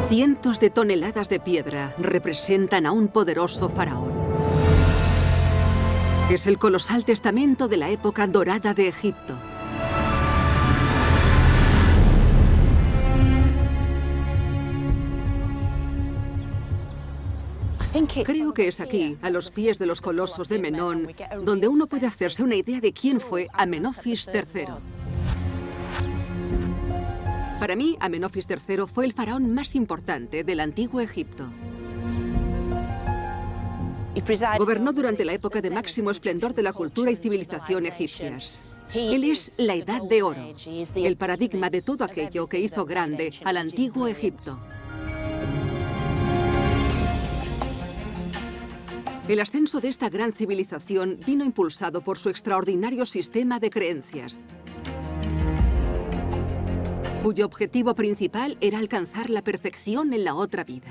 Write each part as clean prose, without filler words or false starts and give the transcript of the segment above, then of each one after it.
Cientos de toneladas de piedra representan a un poderoso faraón. Es el colosal testamento de la época dorada de Egipto. Creo que es aquí, a los pies de los colosos de Menón, donde uno puede hacerse una idea de quién fue Amenofis III. Para mí, Amenofis III fue el faraón más importante del antiguo Egipto. Gobernó durante la época de máximo esplendor de la cultura y civilización egipcias. Él es la Edad de Oro, el paradigma de todo aquello que hizo grande al antiguo Egipto. El ascenso de esta gran civilización vino impulsado por su extraordinario sistema de creencias, cuyo objetivo principal era alcanzar la perfección en la otra vida.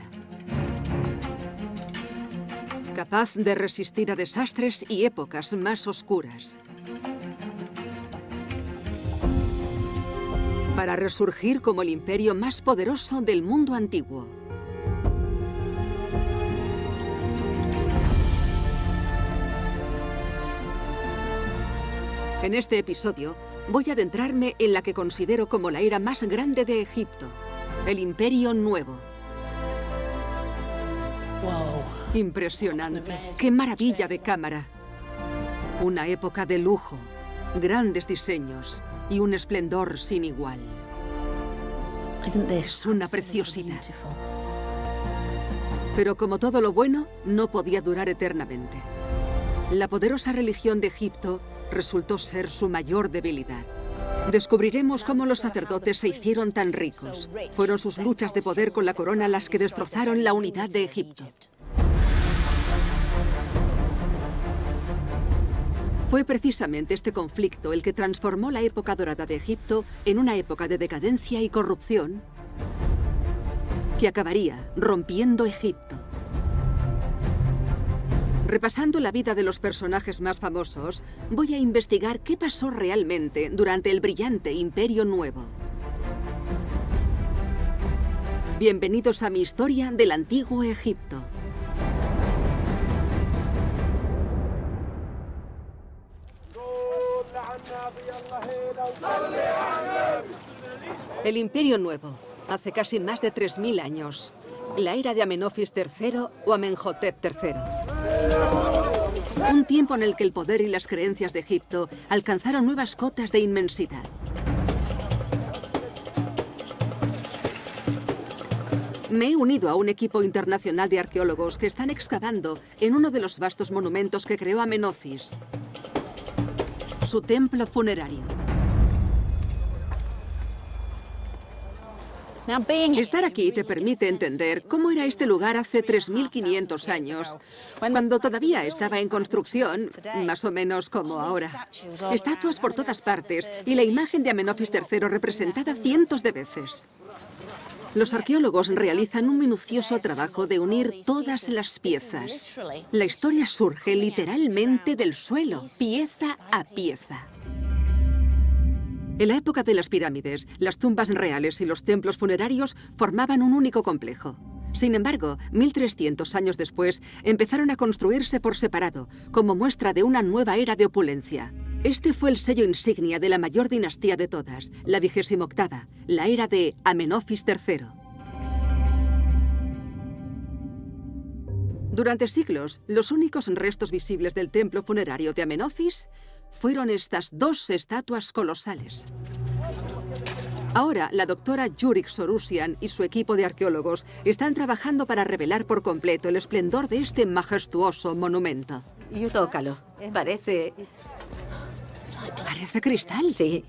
Capaz de resistir a desastres y épocas más oscuras. Para resurgir como el imperio más poderoso del mundo antiguo. En este episodio, voy a adentrarme en la que considero como la era más grande de Egipto, el Imperio Nuevo. Impresionante, qué maravilla de cámara. Una época de lujo, grandes diseños y un esplendor sin igual. Es una preciosidad. Pero como todo lo bueno, no podía durar eternamente. La poderosa religión de Egipto resultó ser su mayor debilidad. Descubriremos cómo los sacerdotes se hicieron tan ricos. Fueron sus luchas de poder con la corona las que destrozaron la unidad de Egipto. Fue precisamente este conflicto el que transformó la época dorada de Egipto en una época de decadencia y corrupción que acabaría rompiendo Egipto. Repasando la vida de los personajes más famosos, voy a investigar qué pasó realmente durante el brillante Imperio Nuevo. Bienvenidos a mi historia del antiguo Egipto. El Imperio Nuevo, hace casi más de 3000 años. La era de Amenofis III o Amenhotep III. Un tiempo en el que el poder y las creencias de Egipto alcanzaron nuevas cotas de inmensidad. Me he unido a un equipo internacional de arqueólogos que están excavando en uno de los vastos monumentos que creó Amenofis, su templo funerario. Estar aquí te permite entender cómo era este lugar hace 3500 años, cuando todavía estaba en construcción, más o menos como ahora. Estatuas por todas partes y la imagen de Amenofis III representada cientos de veces. Los arqueólogos realizan un minucioso trabajo de unir todas las piezas. La historia surge literalmente del suelo, pieza a pieza. En la época de las pirámides, las tumbas reales y los templos funerarios formaban un único complejo. Sin embargo, 1300 años después, empezaron a construirse por separado, como muestra de una nueva era de opulencia. Este fue el sello insignia de la mayor dinastía de todas, la 28ª, la era de Amenofis III. Durante siglos, los únicos restos visibles del templo funerario de Amenofis fueron estas dos estatuas colosales. Ahora, la doctora Yurik Sorusian y su equipo de arqueólogos están trabajando para revelar por completo el esplendor de este majestuoso monumento. Tócalo. Parece cristal. Sí.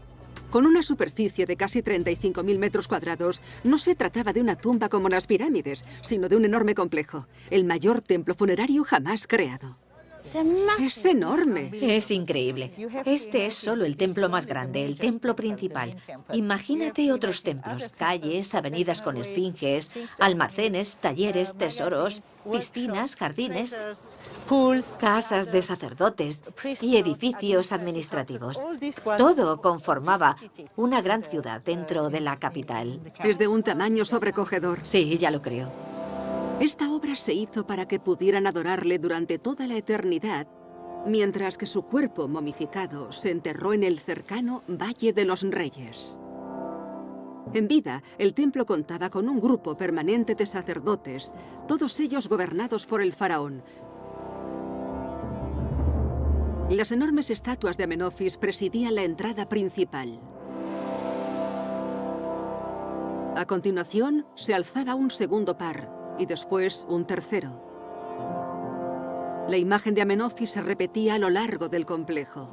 Con una superficie de casi 35.000 metros cuadrados, no se trataba de una tumba como las pirámides, sino de un enorme complejo, el mayor templo funerario jamás creado. Es enorme. Es increíble. Este es solo el templo más grande, el templo principal. Imagínate otros templos, calles, avenidas con esfinges, almacenes, talleres, tesoros, piscinas, jardines, casas de sacerdotes y edificios administrativos. Todo conformaba una gran ciudad dentro de la capital. Es de un tamaño sobrecogedor. Sí, ya lo creo. Esta obra se hizo para que pudieran adorarle durante toda la eternidad, mientras que su cuerpo momificado se enterró en el cercano Valle de los Reyes. En vida, el templo contaba con un grupo permanente de sacerdotes, todos ellos gobernados por el faraón. Las enormes estatuas de Amenofis presidían la entrada principal. A continuación, se alzaba un segundo par, y después un tercero. La imagen de Amenofis se repetía a lo largo del complejo.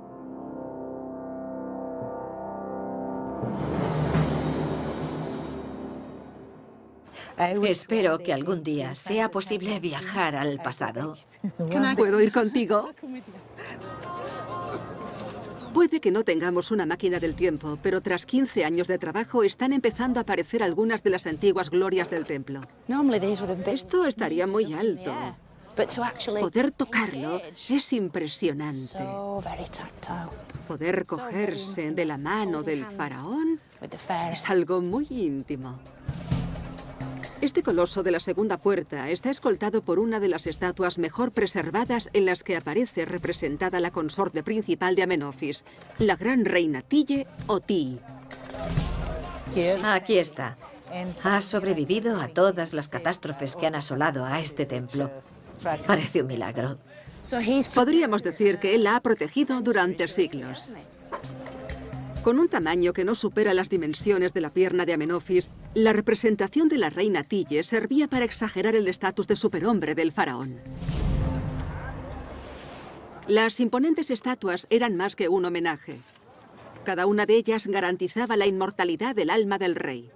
Espero que algún día sea posible viajar al pasado. ¿Puedo ir contigo? Puede que no tengamos una máquina del tiempo, pero tras 15 años de trabajo están empezando a aparecer algunas de las antiguas glorias del templo. Esto estaría muy alto. Poder tocarlo es impresionante. Poder cogerse de la mano del faraón es algo muy íntimo. Este coloso de la segunda puerta está escoltado por una de las estatuas mejor preservadas en las que aparece representada la consorte principal de Amenofis, la gran reina Tille o Ti. Aquí está. Ha sobrevivido a todas las catástrofes que han asolado a este templo. Parece un milagro. Podríamos decir que él la ha protegido durante siglos. Con un tamaño que no supera las dimensiones de la pierna de Amenofis, la representación de la reina Tille servía para exagerar el estatus de superhombre del faraón. Las imponentes estatuas eran más que un homenaje. Cada una de ellas garantizaba la inmortalidad del alma del rey.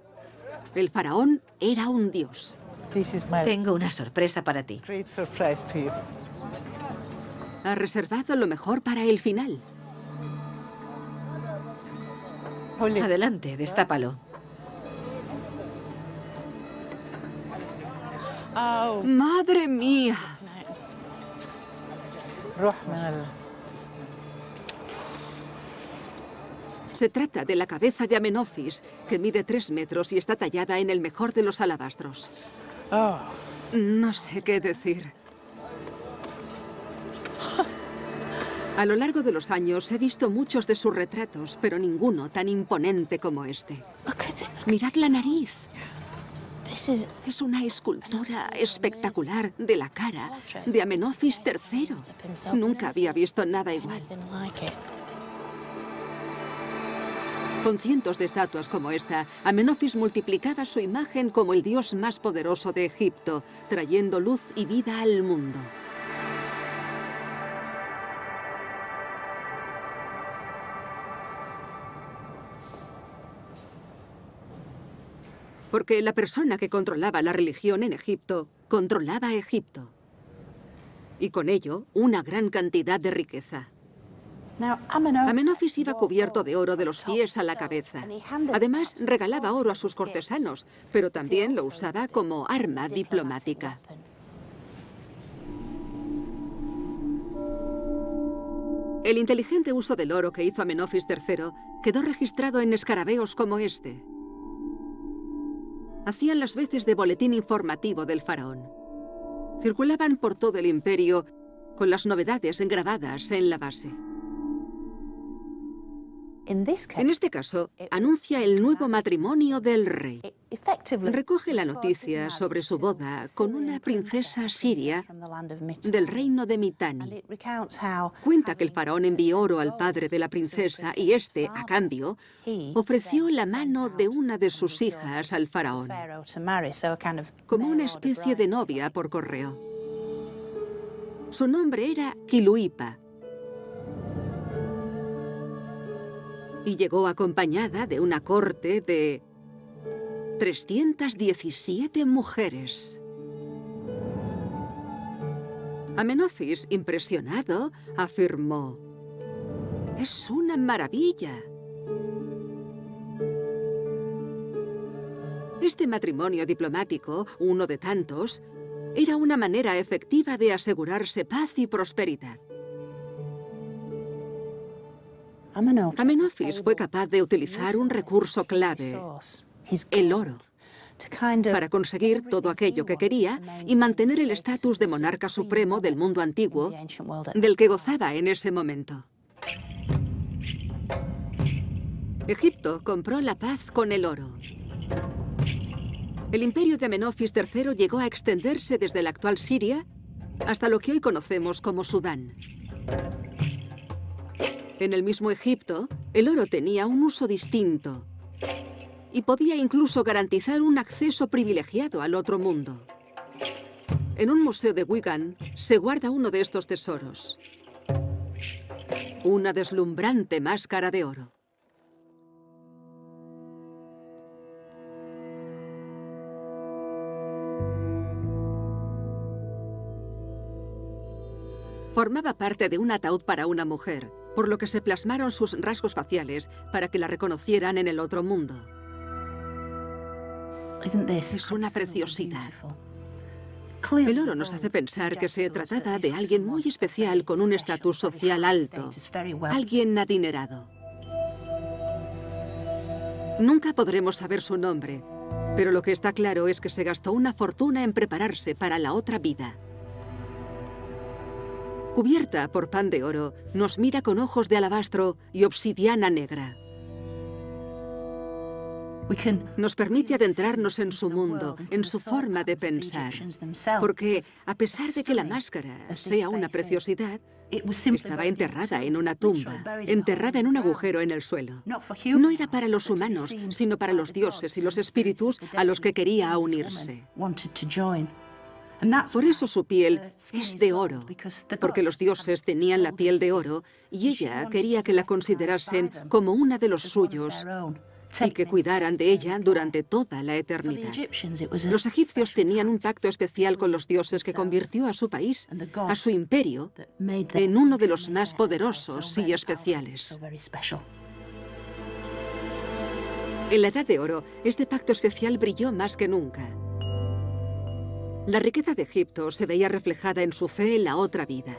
El faraón era un dios. Tengo una sorpresa para ti. Ha reservado lo mejor para el final. Adelante, destápalo. ¡Madre mía! Se trata de la cabeza de Amenofis, que mide 3 metros y está tallada en el mejor de los alabastros. No sé qué decir. A lo largo de los años he visto muchos de sus retratos, pero ninguno tan imponente como este. Mirad la nariz. Es una escultura espectacular de la cara de Amenofis III. Nunca había visto nada igual. Con cientos de estatuas como esta, Amenofis multiplicaba su imagen como el dios más poderoso de Egipto, trayendo luz y vida al mundo. Porque la persona que controlaba la religión en Egipto, controlaba Egipto. Y con ello, una gran cantidad de riqueza. Amenofis iba cubierto de oro de los pies a la cabeza. Además, regalaba oro a sus cortesanos, pero también lo usaba como arma diplomática. El inteligente uso del oro que hizo Amenofis III quedó registrado en escarabeos como este. Hacían las veces de boletín informativo del faraón. Circulaban por todo el imperio con las novedades grabadas en la base. En este caso, anuncia el nuevo matrimonio del rey. Recoge la noticia sobre su boda con una princesa siria del reino de Mitanni. Cuenta que el faraón envió oro al padre de la princesa y este, a cambio, ofreció la mano de una de sus hijas al faraón, como una especie de novia por correo. Su nombre era Kiluipa. Y llegó acompañada de una corte de 317 mujeres. Amenofis, impresionado, afirmó: «Es una maravilla». Este matrimonio diplomático, uno de tantos, era una manera efectiva de asegurarse paz y prosperidad. Amenofis fue capaz de utilizar un recurso clave, el oro, para conseguir todo aquello que quería y mantener el estatus de monarca supremo del mundo antiguo del que gozaba en ese momento. Egipto compró la paz con el oro. El imperio de Amenofis III llegó a extenderse desde la actual Siria hasta lo que hoy conocemos como Sudán. En el mismo Egipto, el oro tenía un uso distinto y podía incluso garantizar un acceso privilegiado al otro mundo. En un museo de Wigan se guarda uno de estos tesoros: una deslumbrante máscara de oro. Formaba parte de un ataúd para una mujer, por lo que se plasmaron sus rasgos faciales para que la reconocieran en el otro mundo. Es una preciosidad. El oro nos hace pensar que se trataba de alguien muy especial con un estatus social alto, alguien adinerado. Nunca podremos saber su nombre, pero lo que está claro es que se gastó una fortuna en prepararse para la otra vida. Cubierta por pan de oro, nos mira con ojos de alabastro y obsidiana negra. Nos permite adentrarnos en su mundo, en su forma de pensar. Porque, a pesar de que la máscara sea una preciosidad, estaba enterrada en una tumba, enterrada en un agujero en el suelo. No era para los humanos, sino para los dioses y los espíritus a los que quería unirse. Por eso su piel es de oro, porque los dioses tenían la piel de oro y ella quería que la considerasen como una de los suyos y que cuidaran de ella durante toda la eternidad. Los egipcios tenían un pacto especial con los dioses que convirtió a su país, a su imperio, en uno de los más poderosos y especiales. En la Edad de Oro, este pacto especial brilló más que nunca. La riqueza de Egipto se veía reflejada en su fe en la otra vida.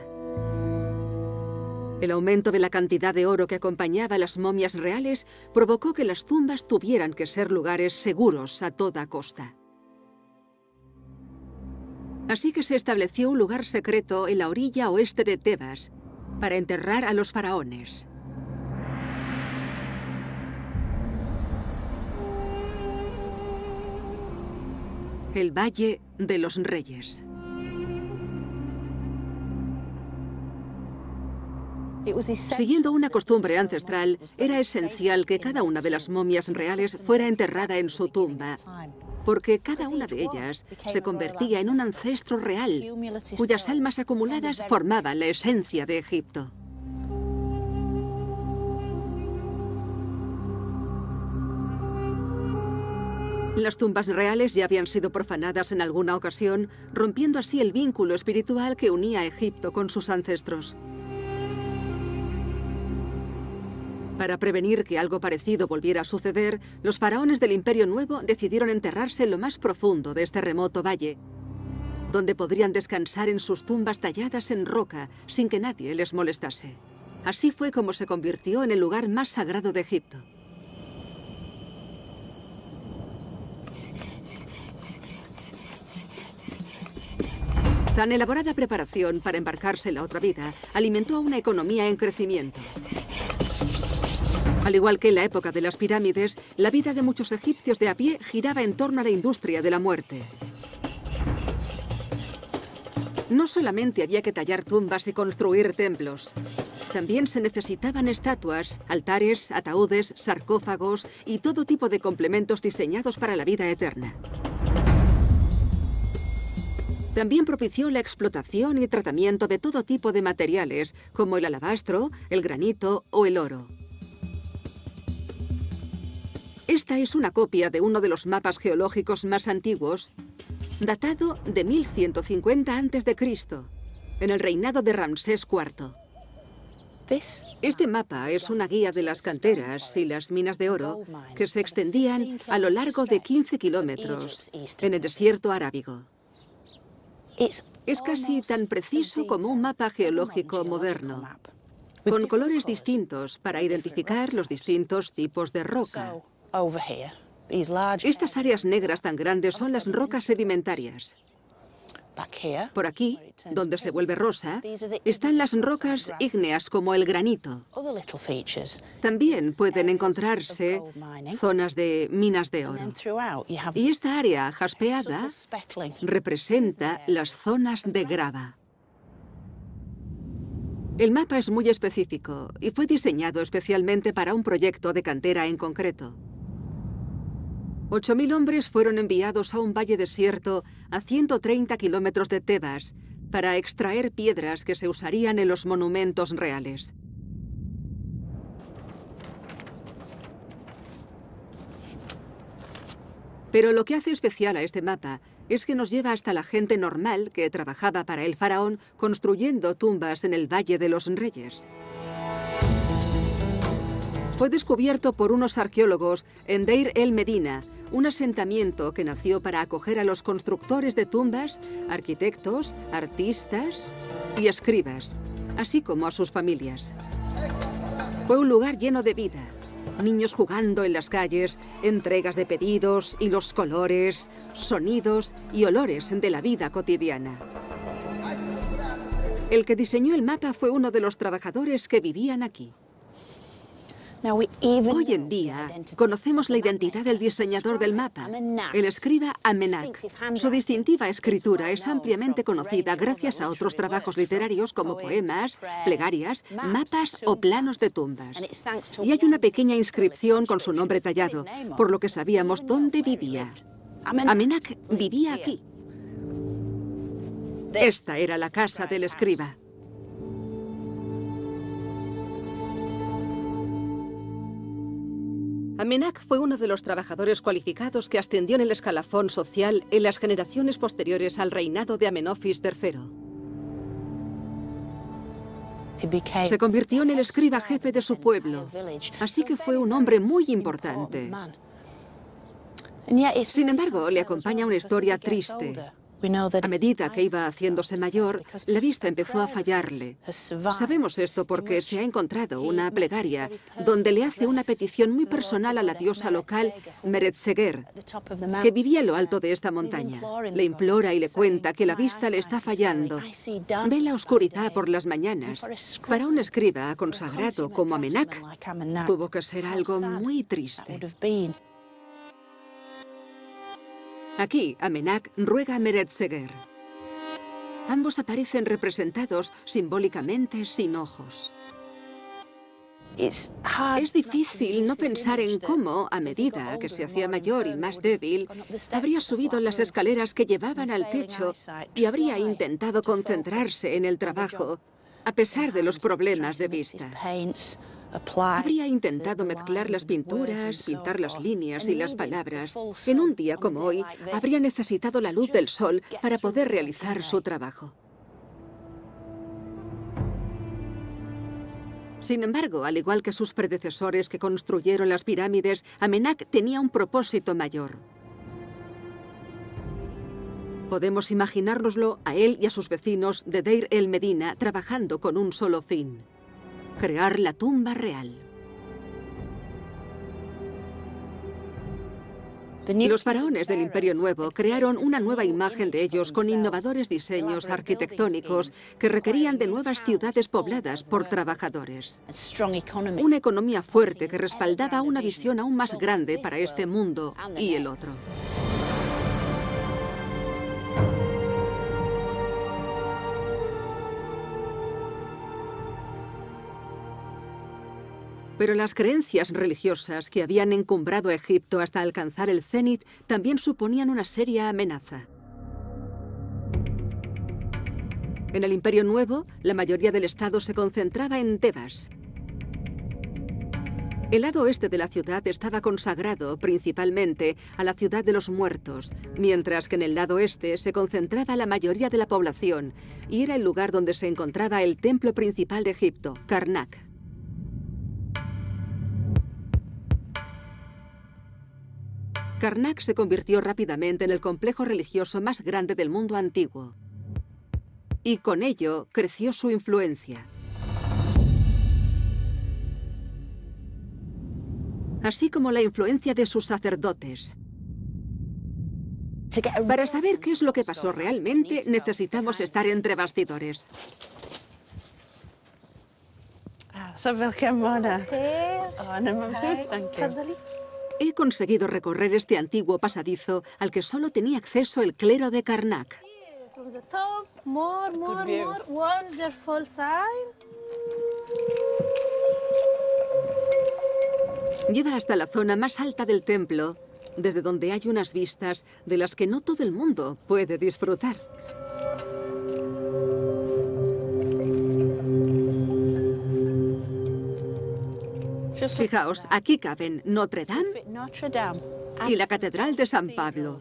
El aumento de la cantidad de oro que acompañaba a las momias reales provocó que las tumbas tuvieran que ser lugares seguros a toda costa. Así que se estableció un lugar secreto en la orilla oeste de Tebas para enterrar a los faraones. El Valle de los Reyes. Siguiendo una costumbre ancestral, era esencial que cada una de las momias reales fuera enterrada en su tumba, porque cada una de ellas se convertía en un ancestro real, cuyas almas acumuladas formaban la esencia de Egipto. Las tumbas reales ya habían sido profanadas en alguna ocasión, rompiendo así el vínculo espiritual que unía a Egipto con sus ancestros. Para prevenir que algo parecido volviera a suceder, los faraones del Imperio Nuevo decidieron enterrarse en lo más profundo de este remoto valle, donde podrían descansar en sus tumbas talladas en roca sin que nadie les molestase. Así fue como se convirtió en el lugar más sagrado de Egipto. Tan elaborada preparación para embarcarse en la otra vida alimentó a una economía en crecimiento. Al igual que en la época de las pirámides, la vida de muchos egipcios de a pie giraba en torno a la industria de la muerte. No solamente había que tallar tumbas y construir templos, también se necesitaban estatuas, altares, ataúdes, sarcófagos y todo tipo de complementos diseñados para la vida eterna. También propició la explotación y tratamiento de todo tipo de materiales, como el alabastro, el granito o el oro. Esta es una copia de uno de los mapas geológicos más antiguos, datado de 1150 a.C., en el reinado de Ramsés IV. Este mapa es una guía de las canteras y las minas de oro que se extendían a lo largo de 15 kilómetros en el desierto arábigo. Es casi tan preciso como un mapa geológico moderno, con colores distintos para identificar los distintos tipos de roca. Estas áreas negras tan grandes son las rocas sedimentarias. Por aquí, donde se vuelve rosa, están las rocas ígneas como el granito. También pueden encontrarse zonas de minas de oro. Y esta área jaspeada representa las zonas de grava. El mapa es muy específico y fue diseñado especialmente para un proyecto de cantera en concreto. 8.000 hombres fueron enviados a un valle desierto a 130 kilómetros de Tebas para extraer piedras que se usarían en los monumentos reales. Pero lo que hace especial a este mapa es que nos lleva hasta la gente normal que trabajaba para el faraón construyendo tumbas en el Valle de los Reyes. Fue descubierto por unos arqueólogos en Deir el Medina, un asentamiento que nació para acoger a los constructores de tumbas, arquitectos, artistas y escribas, así como a sus familias. Fue un lugar lleno de vida, niños jugando en las calles, entregas de pedidos y los colores, sonidos y olores de la vida cotidiana. El que diseñó el mapa fue uno de los trabajadores que vivían aquí. Hoy en día conocemos la identidad del diseñador del mapa, el escriba Amenak. Su distintiva escritura es ampliamente conocida gracias a otros trabajos literarios como poemas, plegarias, mapas o planos de tumbas. Y hay una pequeña inscripción con su nombre tallado, por lo que sabíamos dónde vivía. Amenak vivía aquí. Esta era la casa del escriba. Amenak fue uno de los trabajadores cualificados que ascendió en el escalafón social en las generaciones posteriores al reinado de Amenofis III. Se convirtió en el escriba jefe de su pueblo, así que fue un hombre muy importante. Sin embargo, le acompaña una historia triste. A medida que iba haciéndose mayor, la vista empezó a fallarle. Sabemos esto porque se ha encontrado una plegaria donde le hace una petición muy personal a la diosa local, Meretseger, que vivía en lo alto de esta montaña. Le implora y le cuenta que la vista le está fallando. Ve la oscuridad por las mañanas. Para un escriba consagrado como Amenak, tuvo que ser algo muy triste. Aquí, Amenak ruega a Meretseger. Ambos aparecen representados simbólicamente sin ojos. Es difícil no pensar en cómo, a medida que se hacía mayor y más débil, habría subido las escaleras que llevaban al techo y habría intentado concentrarse en el trabajo, a pesar de los problemas de vista. Habría intentado mezclar las pinturas, pintar las líneas y las palabras. En un día como hoy, habría necesitado la luz del sol para poder realizar su trabajo. Sin embargo, al igual que sus predecesores que construyeron las pirámides, Amenak tenía un propósito mayor. Podemos imaginárnoslo a él y a sus vecinos de Deir el Medina trabajando con un solo fin: crear la tumba real. Los faraones del Imperio Nuevo crearon una nueva imagen de ellos con innovadores diseños arquitectónicos que requerían de nuevas ciudades pobladas por trabajadores. Una economía fuerte que respaldaba una visión aún más grande para este mundo y el otro. Pero las creencias religiosas que habían encumbrado a Egipto hasta alcanzar el cenit también suponían una seria amenaza. En el Imperio Nuevo, la mayoría del Estado se concentraba en Tebas. El lado oeste de la ciudad estaba consagrado principalmente a la ciudad de los muertos, mientras que en el lado este se concentraba la mayoría de la población y era el lugar donde se encontraba el templo principal de Egipto, Karnak. Karnak se convirtió rápidamente en el complejo religioso más grande del mundo antiguo. Y con ello creció su influencia. Así como la influencia de sus sacerdotes. Para saber qué es lo que pasó realmente, necesitamos estar entre bastidores. He conseguido recorrer este antiguo pasadizo al que solo tenía acceso el clero de Karnak. Lleva hasta la zona más alta del templo, desde donde hay unas vistas de las que no todo el mundo puede disfrutar. Fijaos, aquí caben Notre Dame y la Catedral de San Pablo.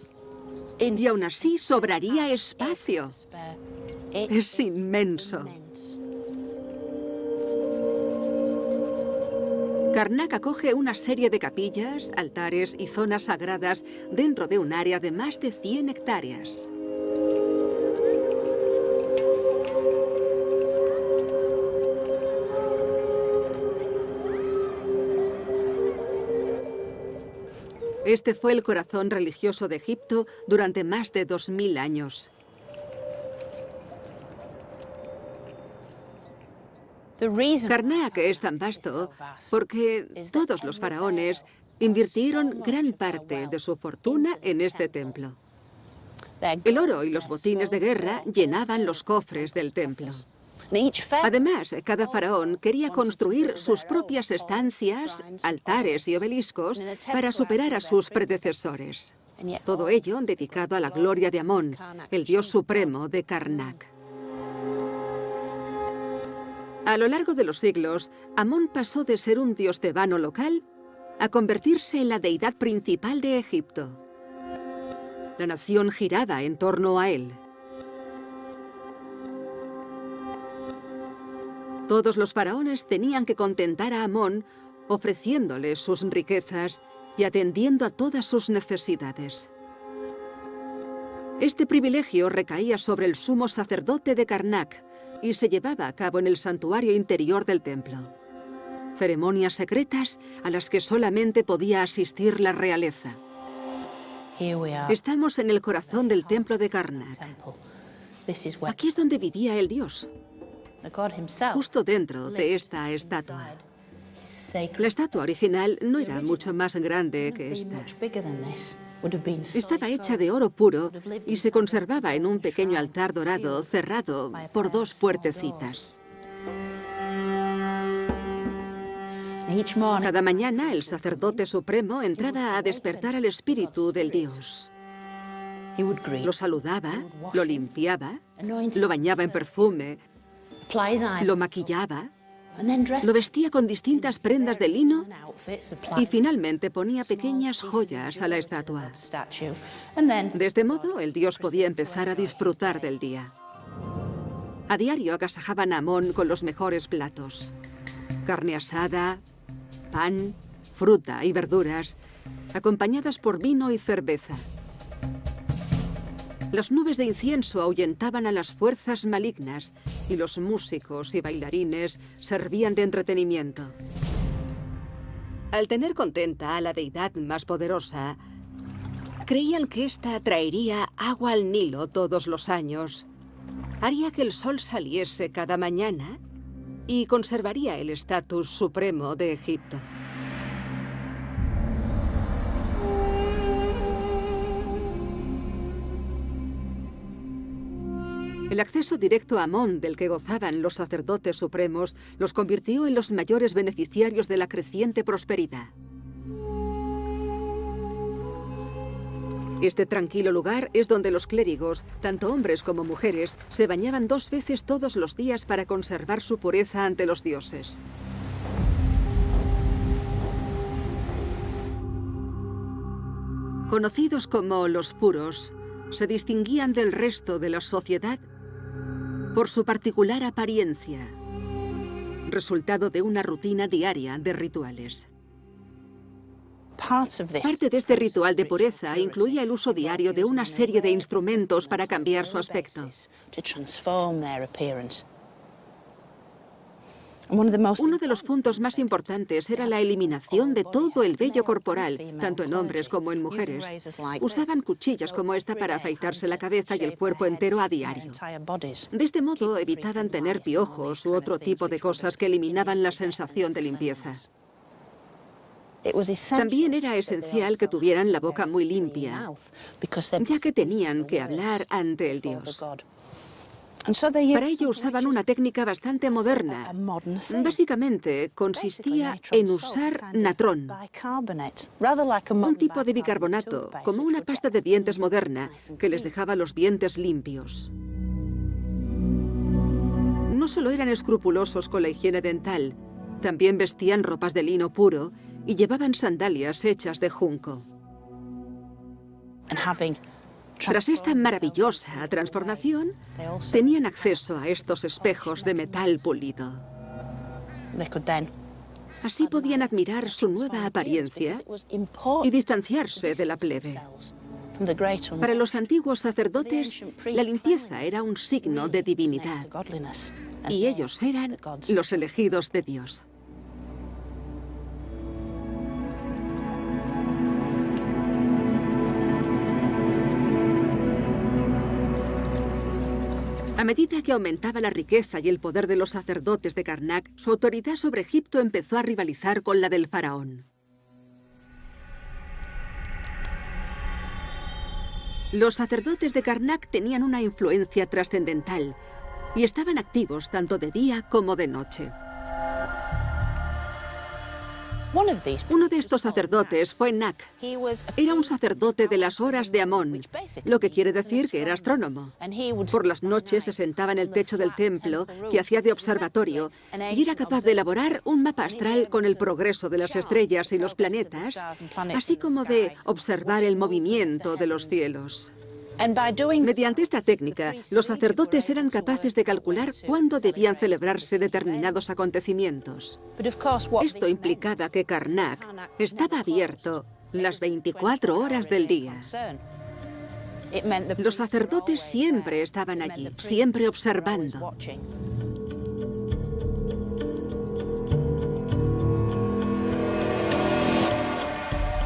Y aún así sobraría espacio. Es inmenso. Karnak acoge una serie de capillas, altares y zonas sagradas dentro de un área de más de 100 hectáreas. Este fue el corazón religioso de Egipto durante más de 2000 años. Karnak es tan vasto porque todos los faraones invirtieron gran parte de su fortuna en este templo. El oro y los botines de guerra llenaban los cofres del templo. Además, cada faraón quería construir sus propias estancias, altares y obeliscos para superar a sus predecesores. Todo ello dedicado a la gloria de Amón, el dios supremo de Karnak. A lo largo de los siglos, Amón pasó de ser un dios tebano local a convertirse en la deidad principal de Egipto. La nación giraba en torno a él. Todos los faraones tenían que contentar a Amón, ofreciéndole sus riquezas y atendiendo a todas sus necesidades. Este privilegio recaía sobre el sumo sacerdote de Karnak y se llevaba a cabo en el santuario interior del templo. Ceremonias secretas a las que solamente podía asistir la realeza. Estamos en el corazón del templo de Karnak. Aquí es donde vivía el dios, justo dentro de esta estatua. La estatua original no era mucho más grande que esta. Estaba hecha de oro puro y se conservaba en un pequeño altar dorado cerrado por 2 puertecitas. Cada mañana el sacerdote supremo entraba a despertar al espíritu del dios. Lo saludaba, lo limpiaba, lo bañaba en perfume, lo maquillaba, lo vestía con distintas prendas de lino y finalmente ponía pequeñas joyas a la estatua. De este modo, el dios podía empezar a disfrutar del día. A diario agasajaban a Amón con los mejores platos. Carne asada, pan, fruta y verduras, acompañadas por vino y cerveza. Las nubes de incienso ahuyentaban a las fuerzas malignas y los músicos y bailarines servían de entretenimiento. Al tener contenta a la deidad más poderosa, creían que ésta traería agua al Nilo todos los años, haría que el sol saliese cada mañana y conservaría el estatus supremo de Egipto. El acceso directo a Amón del que gozaban los sacerdotes supremos los convirtió en los mayores beneficiarios de la creciente prosperidad. Este tranquilo lugar es donde los clérigos, tanto hombres como mujeres, se bañaban 2 veces todos los días para conservar su pureza ante los dioses. Conocidos como los puros, se distinguían del resto de la sociedad por su particular apariencia, resultado de una rutina diaria de rituales. Parte de este ritual de pureza incluía el uso diario de una serie de instrumentos para cambiar su aspecto. Uno de los puntos más importantes era la eliminación de todo el vello corporal, tanto en hombres como en mujeres. Usaban cuchillas como esta para afeitarse la cabeza y el cuerpo entero a diario. De este modo evitaban tener piojos u otro tipo de cosas que eliminaban la sensación de limpieza. También era esencial que tuvieran la boca muy limpia, ya que tenían que hablar ante el Dios. Para ello usaban una técnica bastante moderna. Básicamente consistía en usar natrón, un tipo de bicarbonato, como una pasta de dientes moderna, que les dejaba los dientes limpios. No solo eran escrupulosos con la higiene dental, también vestían ropas de lino puro y llevaban sandalias hechas de junco. Tras esta maravillosa transformación, tenían acceso a estos espejos de metal pulido. Así podían admirar su nueva apariencia y distanciarse de la plebe. Para los antiguos sacerdotes, la limpieza era un signo de divinidad, y ellos eran los elegidos de Dios. A medida que aumentaba la riqueza y el poder de los sacerdotes de Karnak, su autoridad sobre Egipto empezó a rivalizar con la del faraón. Los sacerdotes de Karnak tenían una influencia trascendental y estaban activos tanto de día como de noche. Uno de estos sacerdotes fue Nak. Era un sacerdote de las horas de Amón, lo que quiere decir que era astrónomo. Por las noches se sentaba en el techo del templo, que hacía de observatorio, y era capaz de elaborar un mapa astral con el progreso de las estrellas y los planetas, así como de observar el movimiento de los cielos. Mediante esta técnica, los sacerdotes eran capaces de calcular cuándo debían celebrarse determinados acontecimientos. Esto implicaba que Karnak estaba abierto las 24 horas del día. Los sacerdotes siempre estaban allí, siempre observando.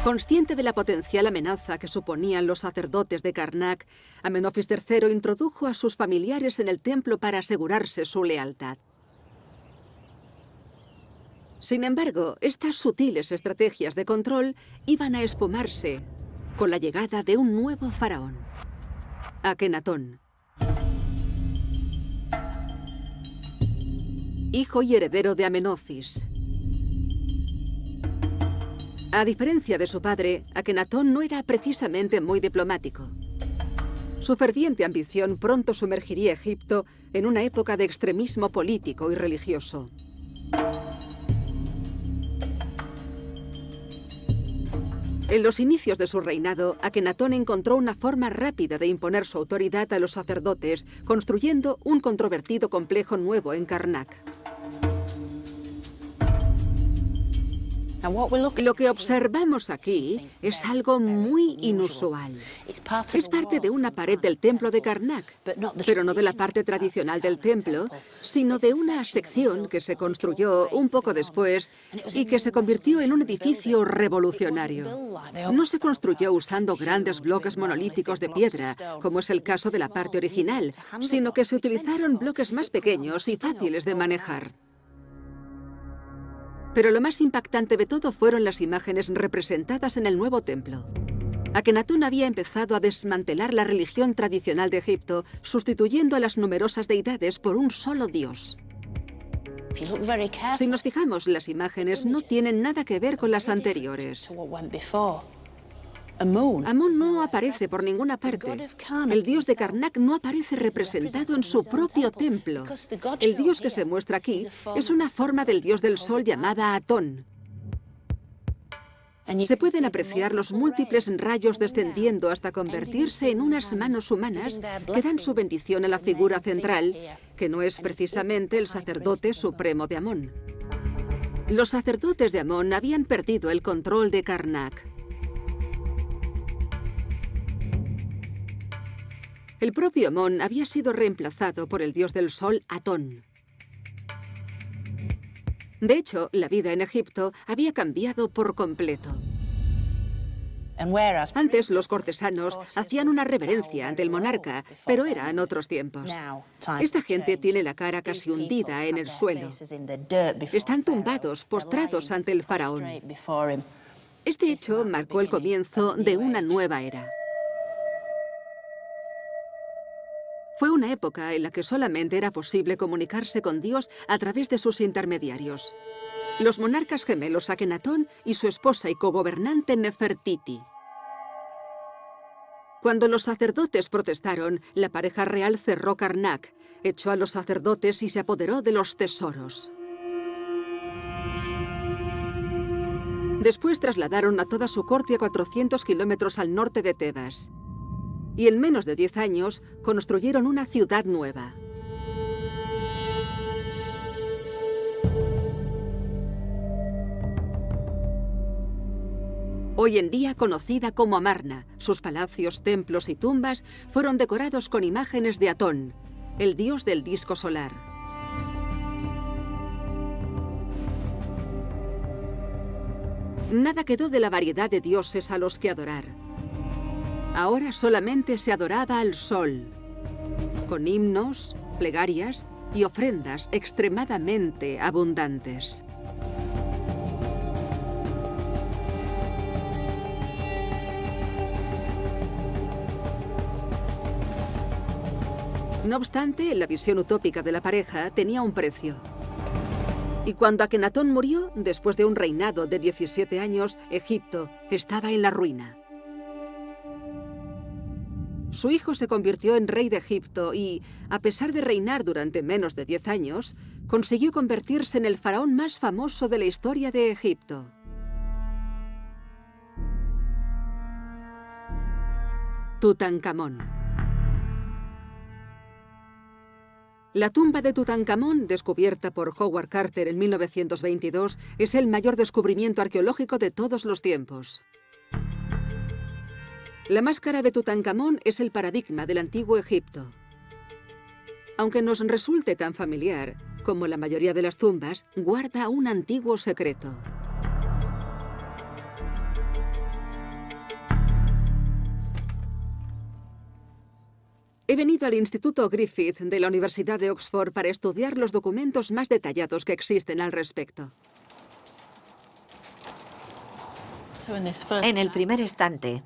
Consciente de la potencial amenaza que suponían los sacerdotes de Karnak, Amenofis III introdujo a sus familiares en el templo para asegurarse su lealtad. Sin embargo, estas sutiles estrategias de control iban a esfumarse con la llegada de un nuevo faraón, Akenatón, hijo y heredero de Amenofis. A diferencia de su padre, Akenatón no era precisamente muy diplomático. Su ferviente ambición pronto sumergiría a Egipto en una época de extremismo político y religioso. En los inicios de su reinado, Akenatón encontró una forma rápida de imponer su autoridad a los sacerdotes, construyendo un controvertido complejo nuevo en Karnak. Lo que observamos aquí es algo muy inusual. Es parte de una pared del templo de Karnak, pero no de la parte tradicional del templo, sino de una sección que se construyó un poco después y que se convirtió en un edificio revolucionario. No se construyó usando grandes bloques monolíticos de piedra, como es el caso de la parte original, sino que se utilizaron bloques más pequeños y fáciles de manejar. Pero lo más impactante de todo fueron las imágenes representadas en el nuevo templo. Akenatón había empezado a desmantelar la religión tradicional de Egipto, sustituyendo a las numerosas deidades por un solo dios. Si nos fijamos, las imágenes no tienen nada que ver con las anteriores. Amón no aparece por ninguna parte. El dios de Karnak no aparece representado en su propio templo. El dios que se muestra aquí es una forma del dios del sol llamada Atón. Se pueden apreciar los múltiples rayos descendiendo hasta convertirse en unas manos humanas que dan su bendición a la figura central, que no es precisamente el sacerdote supremo de Amón. Los sacerdotes de Amón habían perdido el control de Karnak. El propio Amón había sido reemplazado por el dios del sol Atón. De hecho, la vida en Egipto había cambiado por completo. Antes los cortesanos hacían una reverencia ante el monarca, pero eran otros tiempos. Esta gente tiene la cara casi hundida en el suelo. Están tumbados, postrados ante el faraón. Este hecho marcó el comienzo de una nueva era. Fue una época en la que solamente era posible comunicarse con Dios a través de sus intermediarios. Los monarcas gemelos Akenatón y su esposa y cogobernante Nefertiti. Cuando los sacerdotes protestaron, la pareja real cerró Karnak, echó a los sacerdotes y se apoderó de los tesoros. Después trasladaron a toda su corte a 400 kilómetros al norte de Tebas. Y en menos de 10 años construyeron una ciudad nueva. Hoy en día conocida como Amarna, sus palacios, templos y tumbas fueron decorados con imágenes de Atón, el dios del disco solar. Nada quedó de la variedad de dioses a los que adorar. Ahora solamente se adoraba al sol, con himnos, plegarias y ofrendas extremadamente abundantes. No obstante, la visión utópica de la pareja tenía un precio. Y cuando Akenatón murió, después de un reinado de 17 años, Egipto estaba en la ruina. Su hijo se convirtió en rey de Egipto y, a pesar de reinar durante menos de 10 años, consiguió convertirse en el faraón más famoso de la historia de Egipto. Tutankamón. La tumba de Tutankamón, descubierta por Howard Carter en 1922, es el mayor descubrimiento arqueológico de todos los tiempos. La máscara de Tutankamón es el paradigma del antiguo Egipto. Aunque nos resulte tan familiar, como la mayoría de las tumbas, guarda un antiguo secreto. He venido al Instituto Griffith de la Universidad de Oxford para estudiar los documentos más detallados que existen al respecto. En el primer estante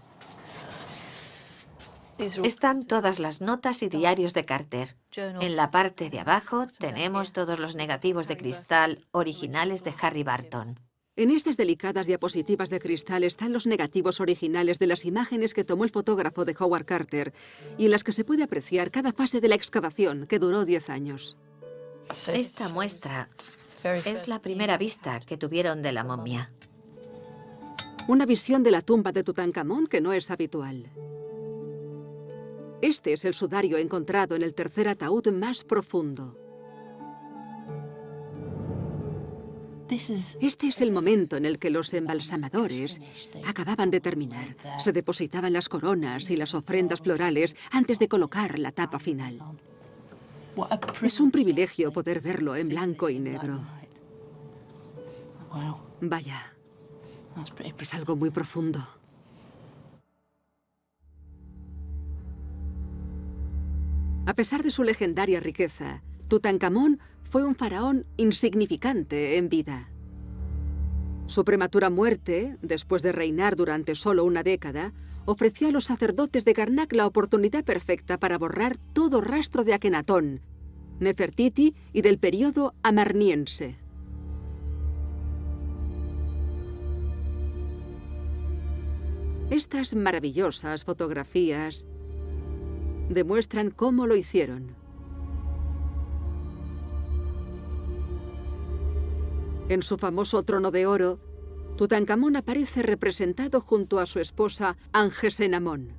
están todas las notas y diarios de Carter. En la parte de abajo tenemos todos los negativos de cristal originales de Harry Barton. En estas delicadas diapositivas de cristal están los negativos originales de las imágenes que tomó el fotógrafo de Howard Carter y en las que se puede apreciar cada fase de la excavación, que duró 10 años. Esta muestra es la primera vista que tuvieron de la momia. Una visión de la tumba de Tutankamón que no es habitual. Este es el sudario encontrado en el tercer ataúd más profundo. Este es el momento en el que los embalsamadores acababan de terminar. Se depositaban las coronas y las ofrendas florales antes de colocar la tapa final. Es un privilegio poder verlo en blanco y negro. Vaya, es algo muy profundo. A pesar de su legendaria riqueza, Tutankamón fue un faraón insignificante en vida. Su prematura muerte, después de reinar durante solo una década, ofreció a los sacerdotes de Karnak la oportunidad perfecta para borrar todo rastro de Akenatón, Nefertiti y del período amarniense. Estas maravillosas fotografías demuestran cómo lo hicieron. En su famoso trono de oro, Tutankamón aparece representado junto a su esposa Angesenamón.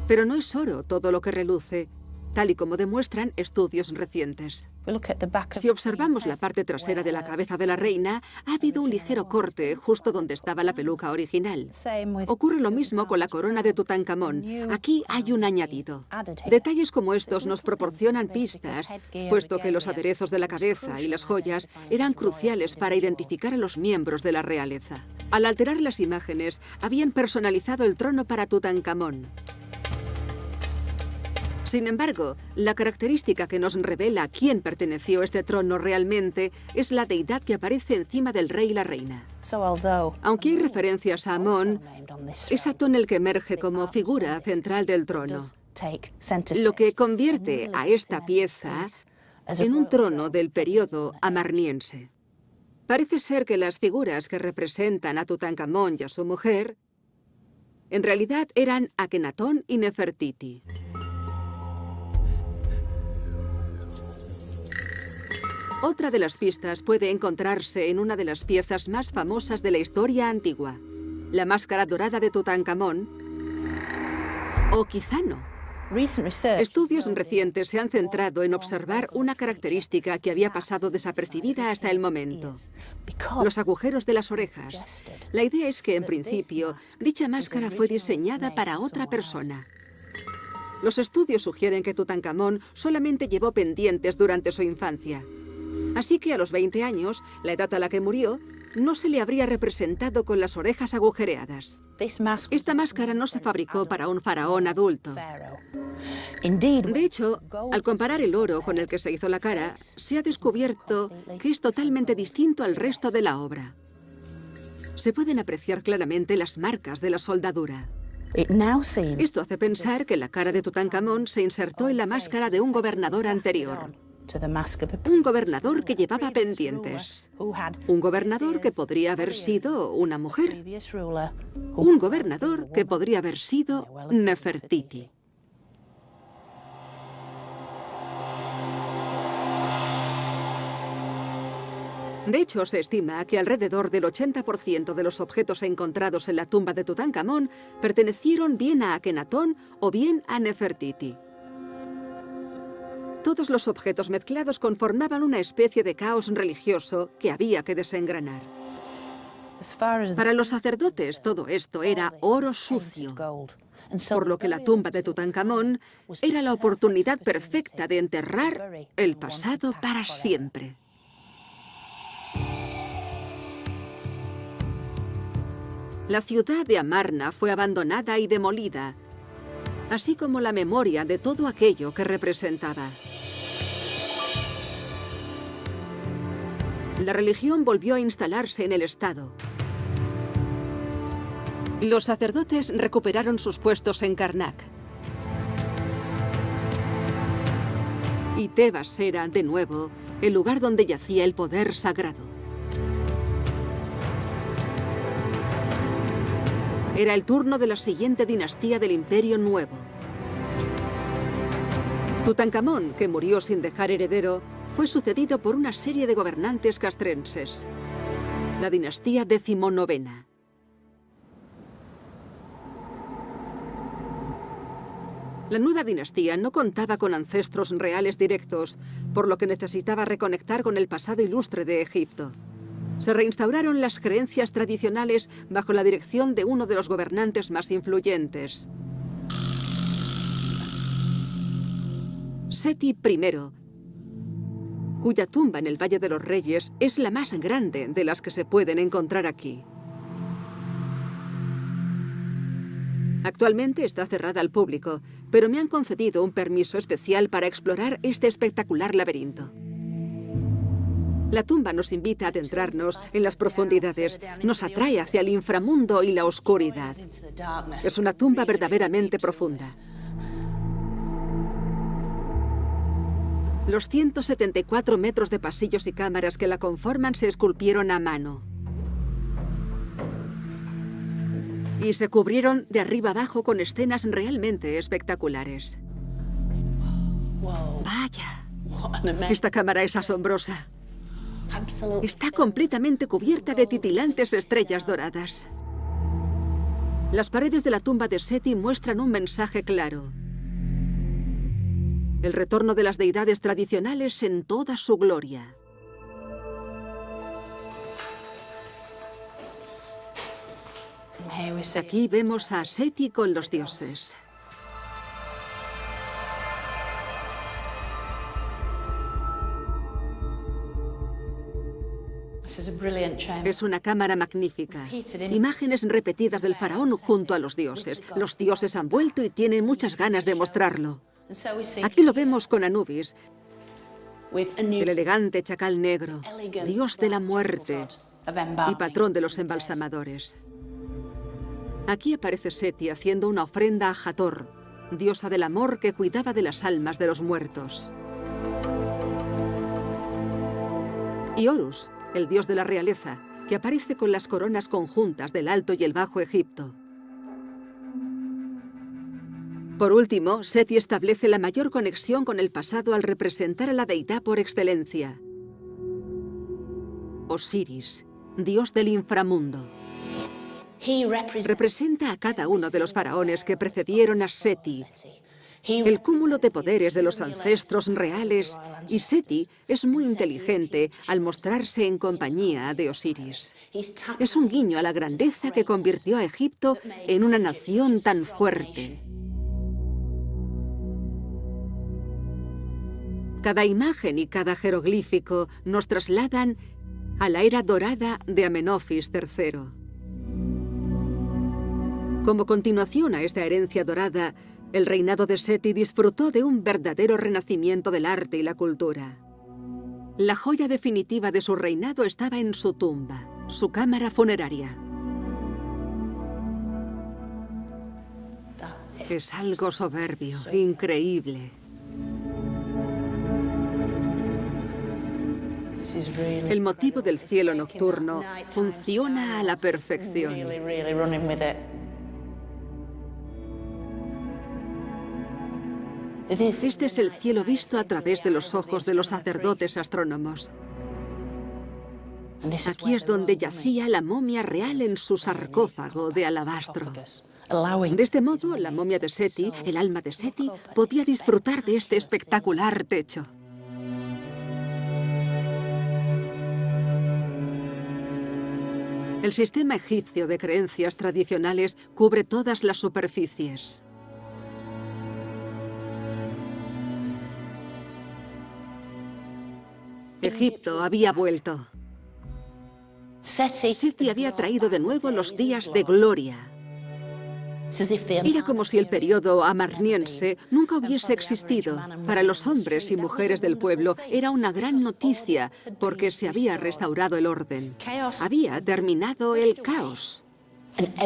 Pero no es oro todo lo que reluce, tal y como demuestran estudios recientes. Si observamos la parte trasera de la cabeza de la reina, ha habido un ligero corte justo donde estaba la peluca original. Ocurre lo mismo con la corona de Tutankamón. Aquí hay un añadido. Detalles como estos nos proporcionan pistas, puesto que los aderezos de la cabeza y las joyas eran cruciales para identificar a los miembros de la realeza. Al alterar las imágenes, habían personalizado el trono para Tutankamón. Sin embargo, la característica que nos revela a quién perteneció este trono realmente es la deidad que aparece encima del rey y la reina. Aunque hay referencias a Amón, es Atón el que emerge como figura central del trono, lo que convierte a esta pieza en un trono del periodo amarniense. Parece ser que las figuras que representan a Tutankamón y a su mujer en realidad eran Akenatón y Nefertiti. Otra de las pistas puede encontrarse en una de las piezas más famosas de la historia antigua, la máscara dorada de Tutankamón, o quizá no. Estudios recientes se han centrado en observar una característica que había pasado desapercibida hasta el momento: los agujeros de las orejas. La idea es que, en principio, dicha máscara fue diseñada para otra persona. Los estudios sugieren que Tutankamón solamente llevó pendientes durante su infancia. Así que a los 20 años, la edad a la que murió, no se le habría representado con las orejas agujereadas. Esta máscara no se fabricó para un faraón adulto. De hecho, al comparar el oro con el que se hizo la cara, se ha descubierto que es totalmente distinto al resto de la obra. Se pueden apreciar claramente las marcas de la soldadura. Esto hace pensar que la cara de Tutankamón se insertó en la máscara de un gobernador anterior. Un gobernador que llevaba pendientes. Un gobernador que podría haber sido una mujer. Un gobernador que podría haber sido Nefertiti. De hecho, se estima que alrededor del 80% de los objetos encontrados en la tumba de Tutankamón pertenecieron bien a Akenatón o bien a Nefertiti. Todos los objetos mezclados conformaban una especie de caos religioso que había que desengranar. Para los sacerdotes, todo esto era oro sucio, por lo que la tumba de Tutankamón era la oportunidad perfecta de enterrar el pasado para siempre. La ciudad de Amarna fue abandonada y demolida, así como la memoria de todo aquello que representaba. La religión volvió a instalarse en el Estado. Los sacerdotes recuperaron sus puestos en Karnak. Y Tebas era, de nuevo, el lugar donde yacía el poder sagrado. Era el turno de la siguiente dinastía del Imperio Nuevo. Tutankamón, que murió sin dejar heredero, fue sucedido por una serie de gobernantes castrenses. La dinastía decimonovena. La nueva dinastía no contaba con ancestros reales directos, por lo que necesitaba reconectar con el pasado ilustre de Egipto. Se reinstauraron las creencias tradicionales bajo la dirección de uno de los gobernantes más influyentes, Seti I, cuya tumba en el Valle de los Reyes es la más grande de las que se pueden encontrar aquí. Actualmente está cerrada al público, pero me han concedido un permiso especial para explorar este espectacular laberinto. La tumba nos invita a adentrarnos en las profundidades, nos atrae hacia el inframundo y la oscuridad. Es una tumba verdaderamente profunda. Los 174 metros de pasillos y cámaras que la conforman se esculpieron a mano. Y se cubrieron de arriba abajo con escenas realmente espectaculares. Vaya, esta cámara es asombrosa. Está completamente cubierta de titilantes estrellas doradas. Las paredes de la tumba de Seti muestran un mensaje claro: el retorno de las deidades tradicionales en toda su gloria. Aquí vemos a Seti con los dioses. Es una cámara magnífica. Imágenes repetidas del faraón junto a los dioses. Los dioses han vuelto y tienen muchas ganas de mostrarlo. Aquí lo vemos con Anubis, el elegante chacal negro, dios de la muerte y patrón de los embalsamadores. Aquí aparece Seti haciendo una ofrenda a Hathor, diosa del amor que cuidaba de las almas de los muertos. Y Horus, el dios de la realeza, que aparece con las coronas conjuntas del Alto y el Bajo Egipto. Por último, Seti establece la mayor conexión con el pasado al representar a la deidad por excelencia: Osiris, dios del inframundo. Representa a cada uno de los faraones que precedieron a Seti, el cúmulo de poderes de los ancestros reales, y Seti es muy inteligente al mostrarse en compañía de Osiris. Es un guiño a la grandeza que convirtió a Egipto en una nación tan fuerte. Cada imagen y cada jeroglífico nos trasladan a la era dorada de Amenofis III. Como continuación a esta herencia dorada, el reinado de Seti disfrutó de un verdadero renacimiento del arte y la cultura. La joya definitiva de su reinado estaba en su tumba, su cámara funeraria. Es algo soberbio, increíble. El motivo del cielo nocturno funciona a la perfección. Este es el cielo visto a través de los ojos de los sacerdotes astrónomos. Aquí es donde yacía la momia real en su sarcófago de alabastro. De este modo, la momia de Seti, el alma de Seti, podía disfrutar de este espectacular techo. El sistema egipcio de creencias tradicionales cubre todas las superficies. Egipto había vuelto. Seti había traído de nuevo los días de gloria. Era como si el periodo amarniense nunca hubiese existido. Para los hombres y mujeres del pueblo era una gran noticia porque se había restaurado el orden. Había terminado el caos.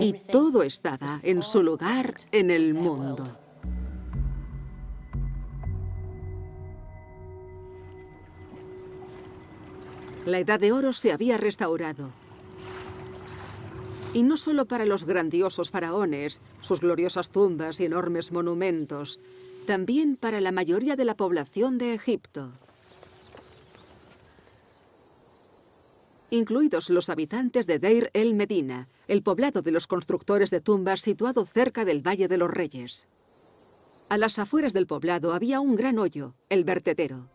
Y todo estaba en su lugar en el mundo. La Edad de Oro se había restaurado. Y no solo para los grandiosos faraones, sus gloriosas tumbas y enormes monumentos, también para la mayoría de la población de Egipto, incluidos los habitantes de Deir el-Medina, el poblado de los constructores de tumbas situado cerca del Valle de los Reyes. A las afueras del poblado había un gran hoyo, el vertedero.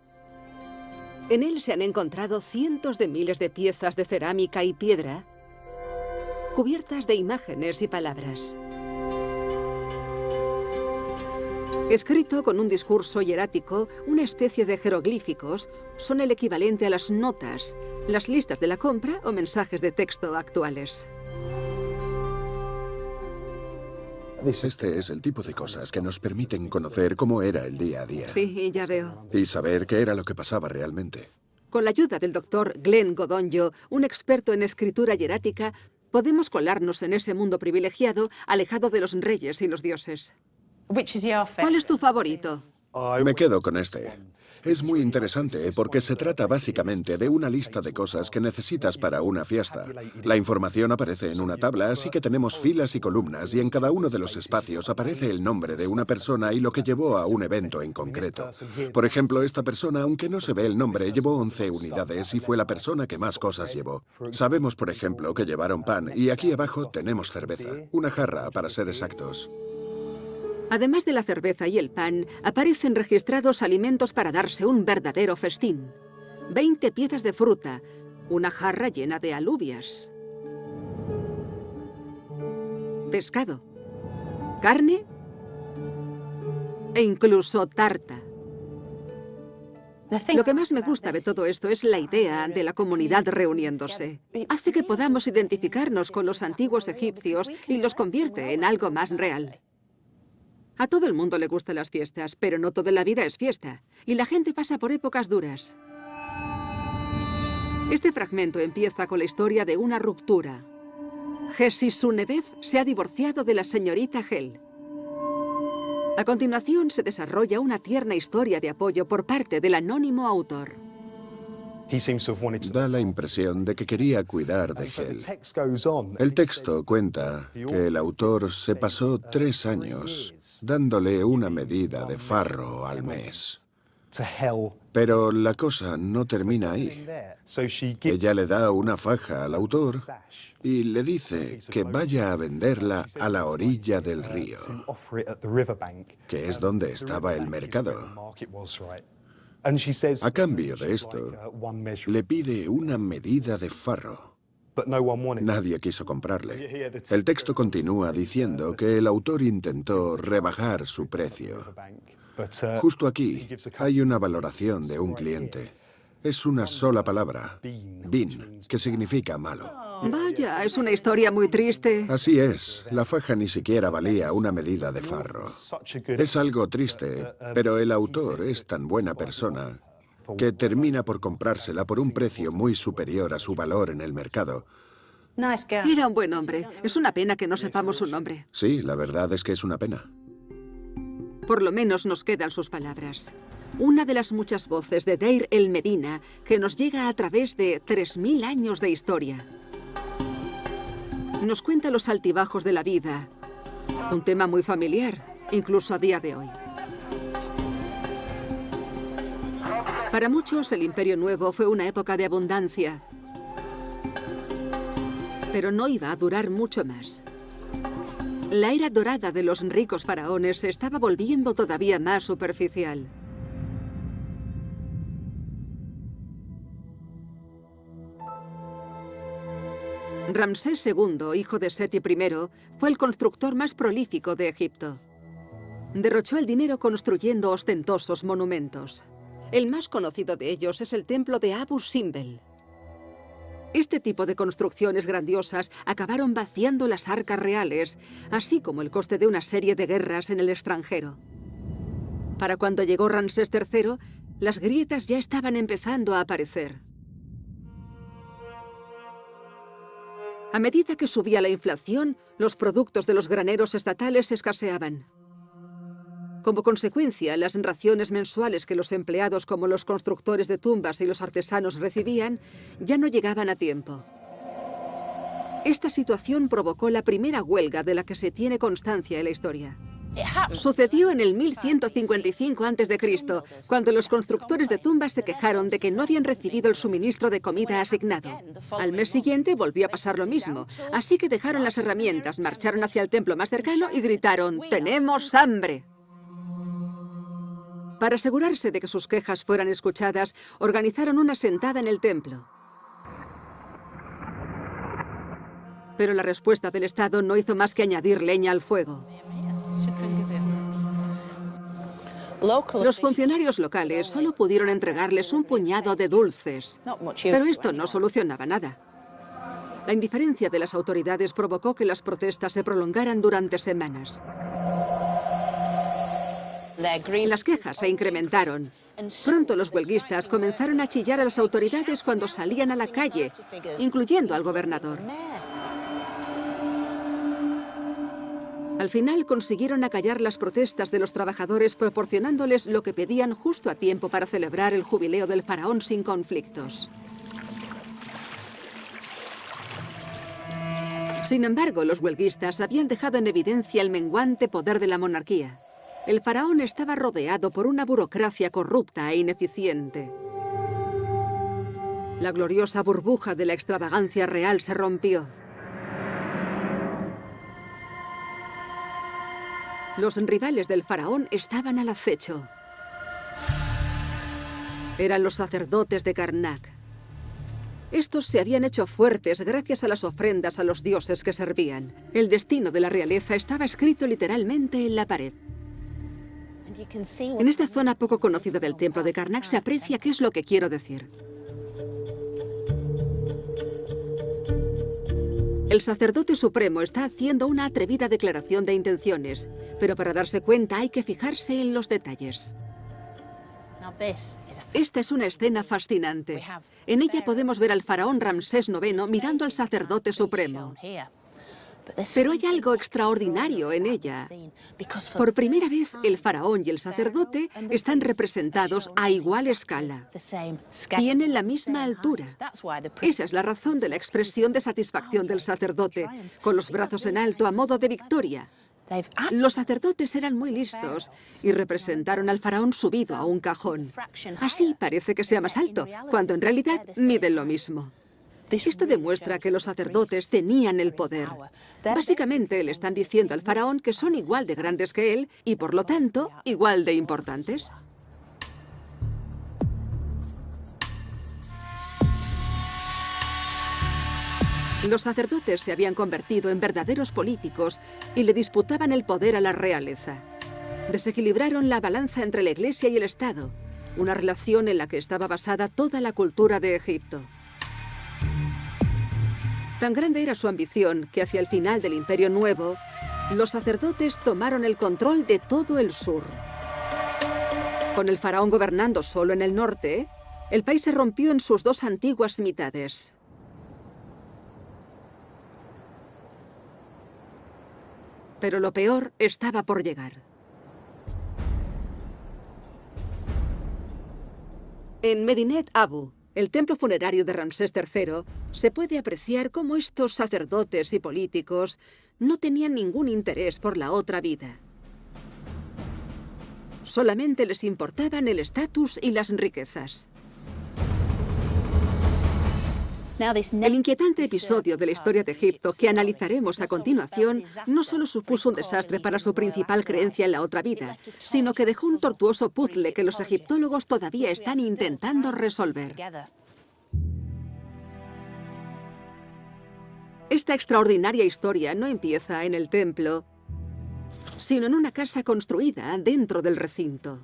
En él se han encontrado cientos de miles de piezas de cerámica y piedra, cubiertas de imágenes y palabras. Escrito con un discurso hierático, una especie de jeroglíficos son el equivalente a las notas, las listas de la compra o mensajes de texto actuales. Este es el tipo de cosas que nos permiten conocer cómo era el día a día. Sí, ya veo. Y saber qué era lo que pasaba realmente. Con la ayuda del doctor Glenn Godonjo, un experto en escritura hierática, podemos colarnos en ese mundo privilegiado, alejado de los reyes y los dioses. ¿Cuál es tu favorito? Me quedo con este. Es muy interesante porque se trata básicamente de una lista de cosas que necesitas para una fiesta. La información aparece en una tabla, así que tenemos filas y columnas, y en cada uno de los espacios aparece el nombre de una persona y lo que llevó a un evento en concreto. Por ejemplo, esta persona, aunque no se ve el nombre, llevó 11 unidades y fue la persona que más cosas llevó. Sabemos, por ejemplo, que llevaron pan, y aquí abajo tenemos cerveza. Una jarra, para ser exactos. Además de la cerveza y el pan, aparecen registrados alimentos para darse un verdadero festín. 20 piezas de fruta, una jarra llena de alubias, pescado, carne e incluso tarta. Lo que más me gusta de todo esto es la idea de la comunidad reuniéndose. Hace que podamos identificarnos con los antiguos egipcios y los convierte en algo más real. A todo el mundo le gustan las fiestas, pero no toda la vida es fiesta, y la gente pasa por épocas duras. Este fragmento empieza con la historia de una ruptura. Jesisunebez se ha divorciado de la señorita Hel. A continuación se desarrolla una tierna historia de apoyo por parte del anónimo autor. Da la impresión de que quería cuidar de Hel. El texto cuenta que el autor se pasó 3 años dándole una medida de farro al mes. Pero la cosa no termina ahí. Ella le da una faja al autor y le dice que vaya a venderla a la orilla del río, que es donde estaba el mercado. A cambio de esto, le pide una medida de farro. Nadie quiso comprarle. El texto continúa diciendo que el autor intentó rebajar su precio. Justo aquí hay una valoración de un cliente. Es una sola palabra, bin, que significa malo. Vaya, es una historia muy triste. Así es, la faja ni siquiera valía una medida de farro. Es algo triste, pero el autor es tan buena persona que termina por comprársela por un precio muy superior a su valor en el mercado. Era un buen hombre. Es una pena que no sepamos su nombre. Sí, la verdad es que es una pena. Por lo menos nos quedan sus palabras. Una de las muchas voces de Deir el Medina que nos llega a través de 3000 años de historia. Nos cuenta los altibajos de la vida, un tema muy familiar, incluso a día de hoy. Para muchos, el Imperio Nuevo fue una época de abundancia, pero no iba a durar mucho más. La era dorada de los ricos faraones se estaba volviendo todavía más superficial. Ramsés II, hijo de Seti I, fue el constructor más prolífico de Egipto. Derrochó el dinero construyendo ostentosos monumentos. El más conocido de ellos es el templo de Abu Simbel. Este tipo de construcciones grandiosas acabaron vaciando las arcas reales, así como el coste de una serie de guerras en el extranjero. Para cuando llegó Ramsés III, las grietas ya estaban empezando a aparecer. A medida que subía la inflación, los productos de los graneros estatales escaseaban. Como consecuencia, las raciones mensuales que los empleados como los constructores de tumbas y los artesanos recibían ya no llegaban a tiempo. Esta situación provocó la primera huelga de la que se tiene constancia en la historia. Sucedió en el 1155 a.C., cuando los constructores de tumbas se quejaron de que no habían recibido el suministro de comida asignado. Al mes siguiente volvió a pasar lo mismo, así que dejaron las herramientas, marcharon hacia el templo más cercano y gritaron: ¡tenemos hambre! Para asegurarse de que sus quejas fueran escuchadas, organizaron una sentada en el templo. Pero la respuesta del Estado no hizo más que añadir leña al fuego. Los funcionarios locales solo pudieron entregarles un puñado de dulces, pero esto no solucionaba nada. La indiferencia de las autoridades provocó que las protestas se prolongaran durante semanas. Las quejas se incrementaron. Pronto los huelguistas comenzaron a chillar a las autoridades cuando salían a la calle, incluyendo al gobernador. Al final consiguieron acallar las protestas de los trabajadores proporcionándoles lo que pedían justo a tiempo para celebrar el jubileo del faraón sin conflictos. Sin embargo, los huelguistas habían dejado en evidencia el menguante poder de la monarquía. El faraón estaba rodeado por una burocracia corrupta e ineficiente. La gloriosa burbuja de la extravagancia real se rompió. Los rivales del faraón estaban al acecho. Eran los sacerdotes de Karnak. Estos se habían hecho fuertes gracias a las ofrendas a los dioses que servían. El destino de la realeza estaba escrito literalmente en la pared. En esta zona poco conocida del templo de Karnak se aprecia qué es lo que quiero decir. El sacerdote supremo está haciendo una atrevida declaración de intenciones, pero para darse cuenta hay que fijarse en los detalles. Esta es una escena fascinante. En ella podemos ver al faraón Ramsés IX mirando al sacerdote supremo. Pero hay algo extraordinario en ella. Por primera vez, el faraón y el sacerdote están representados a igual escala. Tienen la misma altura. Esa es la razón de la expresión de satisfacción del sacerdote, con los brazos en alto a modo de victoria. Los sacerdotes eran muy listos y representaron al faraón subido a un cajón. Así parece que sea más alto, cuando en realidad miden lo mismo. Esto demuestra que los sacerdotes tenían el poder. Básicamente le están diciendo al faraón que son igual de grandes que él y, por lo tanto, igual de importantes. Los sacerdotes se habían convertido en verdaderos políticos y le disputaban el poder a la realeza. Desequilibraron la balanza entre la Iglesia y el Estado, una relación en la que estaba basada toda la cultura de Egipto. Tan grande era su ambición que hacia el final del Imperio Nuevo, los sacerdotes tomaron el control de todo el sur. Con el faraón gobernando solo en el norte, el país se rompió en sus dos antiguas mitades. Pero lo peor estaba por llegar. En Medinet Abu, el templo funerario de Ramsés III, se puede apreciar cómo estos sacerdotes y políticos no tenían ningún interés por la otra vida. Solamente les importaban el estatus y las riquezas. El inquietante episodio de la historia de Egipto que analizaremos a continuación no solo supuso un desastre para su principal creencia en la otra vida, sino que dejó un tortuoso puzzle que los egiptólogos todavía están intentando resolver. Esta extraordinaria historia no empieza en el templo, sino en una casa construida dentro del recinto.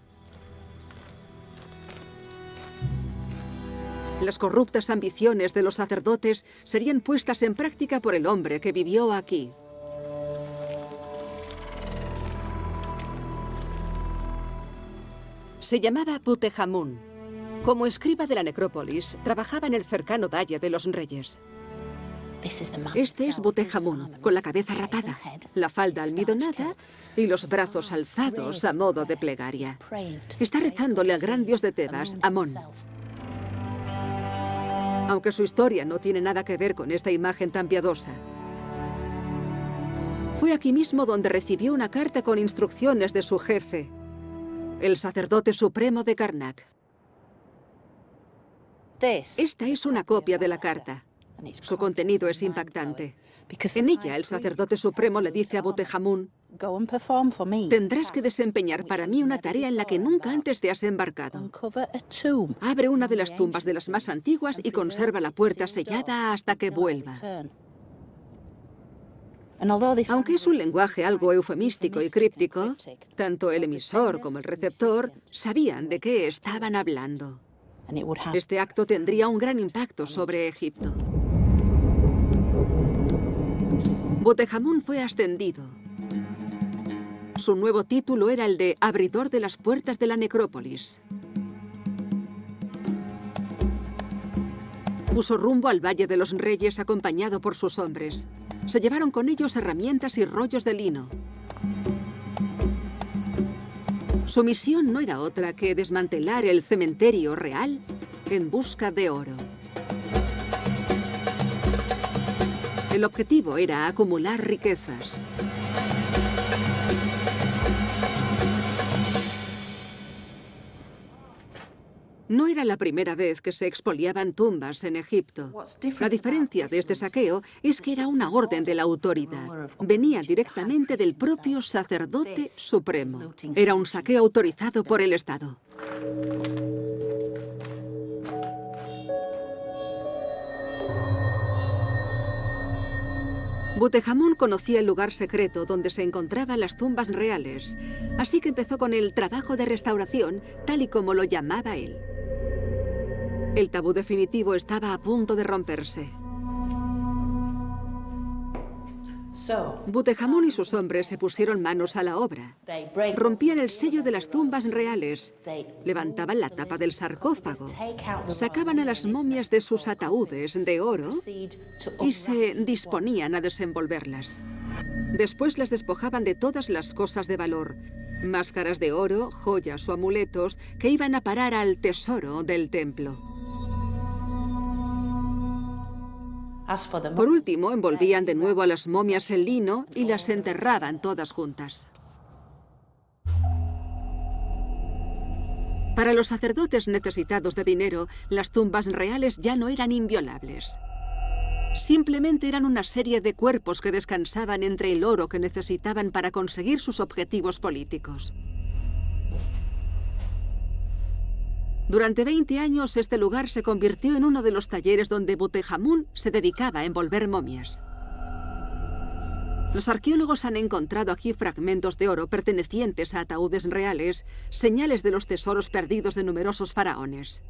Las corruptas ambiciones de los sacerdotes serían puestas en práctica por el hombre que vivió aquí. Se llamaba Butehamun. Como escriba de la necrópolis, trabajaba en el cercano Valle de los Reyes. Este es Butehamun, con la cabeza rapada, la falda almidonada y los brazos alzados a modo de plegaria. Está rezándole al gran dios de Tebas, Amón. Aunque su historia no tiene nada que ver con esta imagen tan piadosa. Fue aquí mismo donde recibió una carta con instrucciones de su jefe, el sacerdote supremo de Karnak. Esta es una copia de la carta. Su contenido es impactante. En ella, el sacerdote supremo le dice a Butehamun: tendrás que desempeñar para mí una tarea en la que nunca antes te has embarcado. Abre una de las tumbas de las más antiguas y conserva la puerta sellada hasta que vuelva. Aunque es un lenguaje algo eufemístico y críptico, tanto el emisor como el receptor sabían de qué estaban hablando. Este acto tendría un gran impacto sobre Egipto. Butehamun fue ascendido. Su nuevo título era el de abridor de las puertas de la necrópolis. Puso rumbo al Valle de los Reyes acompañado por sus hombres. Se llevaron con ellos herramientas y rollos de lino. Su misión no era otra que desmantelar el cementerio real en busca de oro. El objetivo era acumular riquezas. No era la primera vez que se expoliaban tumbas en Egipto. La diferencia de este saqueo es que era una orden de la autoridad. Venía directamente del propio sacerdote supremo. Era un saqueo autorizado por el Estado. Butejamun conocía el lugar secreto donde se encontraban las tumbas reales, así que empezó con el trabajo de restauración, tal y como lo llamaba él. El tabú definitivo estaba a punto de romperse. Butejamun y sus hombres se pusieron manos a la obra. Rompían el sello de las tumbas reales, levantaban la tapa del sarcófago, sacaban a las momias de sus ataúdes de oro y se disponían a desenvolverlas. Después las despojaban de todas las cosas de valor, máscaras de oro, joyas o amuletos que iban a parar al tesoro del templo. Por último, envolvían de nuevo a las momias en lino y las enterraban todas juntas. Para los sacerdotes necesitados de dinero, las tumbas reales ya no eran inviolables. Simplemente eran una serie de cuerpos que descansaban entre el oro que necesitaban para conseguir sus objetivos políticos. Durante 20 años, este lugar se convirtió en uno de los talleres donde Butejamun se dedicaba a envolver momias. Los arqueólogos han encontrado aquí fragmentos de oro pertenecientes a ataúdes reales, señales de los tesoros perdidos de numerosos faraones.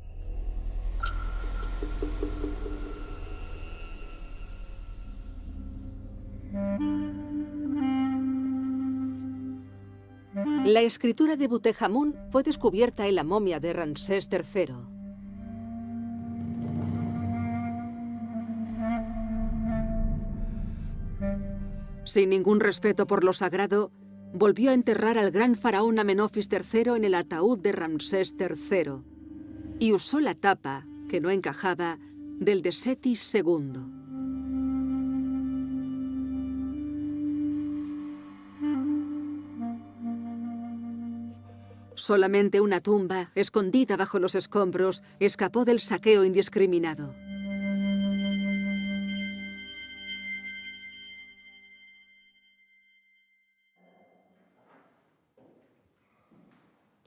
La escritura de Butejamun fue descubierta en la momia de Ramsés III. Sin ningún respeto por lo sagrado, volvió a enterrar al gran faraón Amenofis III en el ataúd de Ramsés III y usó la tapa, que no encajaba, del de Setis II. Solamente una tumba, escondida bajo los escombros, escapó del saqueo indiscriminado.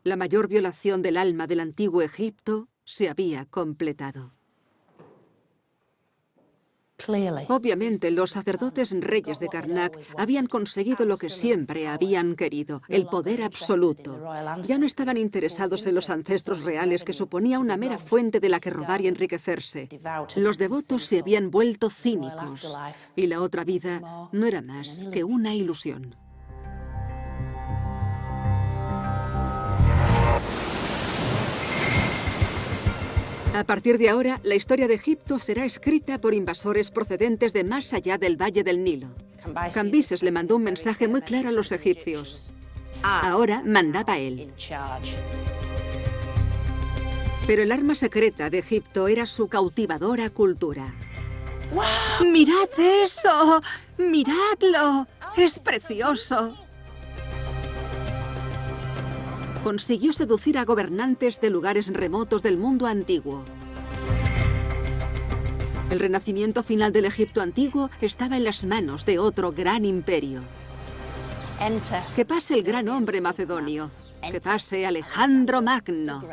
La mayor violación del alma del antiguo Egipto se había completado. Obviamente, los sacerdotes reyes de Karnak habían conseguido lo que siempre habían querido, el poder absoluto. Ya no estaban interesados en los ancestros reales, que suponía una mera fuente de la que robar y enriquecerse. Los devotos se habían vuelto cínicos, y la otra vida no era más que una ilusión. A partir de ahora, la historia de Egipto será escrita por invasores procedentes de más allá del Valle del Nilo. Cambises le mandó un mensaje muy claro a los egipcios. Ahora mandaba él. Pero el arma secreta de Egipto era su cautivadora cultura. ¡Mirad eso! ¡Miradlo! ¡Es precioso! Consiguió seducir a gobernantes de lugares remotos del mundo antiguo. El renacimiento final del Egipto antiguo estaba en las manos de otro gran imperio. Que pase el gran hombre macedonio. Que pase Alejandro Magno.